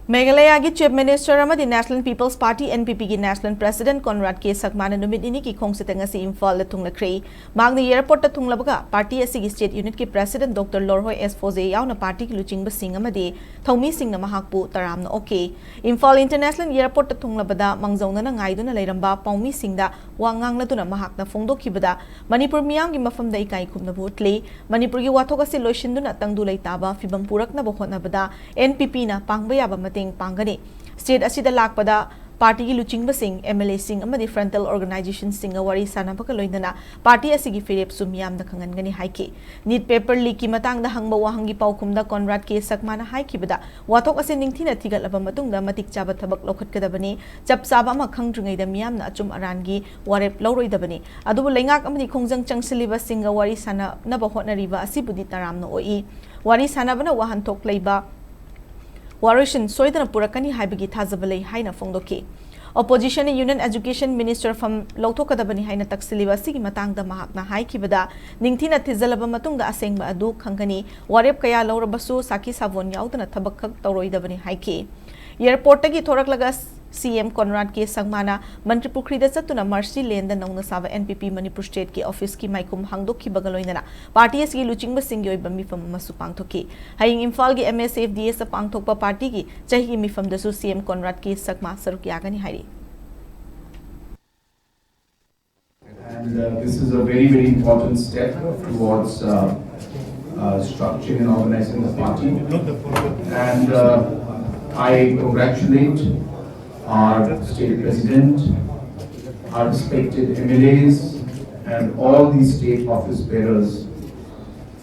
Meghalaya ki Chief Minister amadi National People's Party NPP ki National President Conrad ke Sangma Numit Nini ki Khongchat Ngasi Imphal le Thunglakhre magni airport ta thunglabaga party asigi state unit ki President Dr. Lorhoi S. Foze yauna party ki luchingba sing amadi thomi sing na mahakpu taramna okay Imphal International Airport ta thunglabada mangjauna na ngaiduna leiramba paumi singda wangangla tuna mahakna phongdokhibada Manipur miyam gi mafam da ikai khumna bhutle Manipur gi wathok asi loishinduna tangdu leitaba fibam purakna bohonabada NPP na pangbaya ba Pangani. State asida lakpada party ki luchingba sing MLA sing amadi frontal organization sing wari sanabaka loinana party asigi firep sumyam da khangangani haike need paper leak ki matang da hangba wahangi paukhum da Conrad ke sakmana haiki bada wathok ase ningthina thigalaba matung da matik chaba thabak lokhat kadabani chap saba ma khangdrungai da miyam na achum arangi warep loroi dabani adubu lengak amadi khongjang changsiliba sing wari sana na ba hotnariba asibudi taramna oi wari sanabana wahan thok leiba Warishin Soidana Purakani Haibigi Tazabale Haina Fondoki. Opposition Union Education Minister from Lotokadabani Haina Taksiliba Sigi Matang da Mahakna Haikibada, Ningtina Tizalaba Matunga Asengba Adu Kankani, Warep Kaya Laurabasu, Saki Savon Yautana Tabakak Toroidabani Haiki. Airportagi Thoraklagas CM Conrad ke Sangmana, Manipuri da Satuna Mercy Lane da Nauna Sava NPP Manipur State ke office ki Maikum Hangdoki Bagaloinana, Party as ki Luchingba Singyo Bamifam Masupangtoki. Haying Imphal ki MSFDA sa Pangtokpa Party ki, Chahi Mifam da CM Conrad ke Sangma Sarukyagani Hari. And this is a very, very important step towards structuring and organizing the party. And I congratulate our state president, our respected MLAs, and all the state office bearers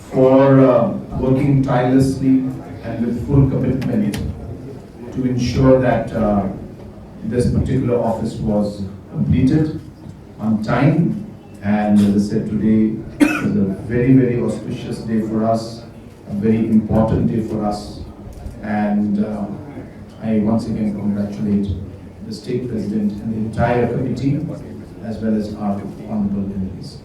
for working tirelessly and with full commitment to ensure that this particular office was completed on time. And as I said, today is a very, very auspicious day for us, a very important day for us. And I once again congratulate the state president and the entire committee, as well as our honorable MLAs.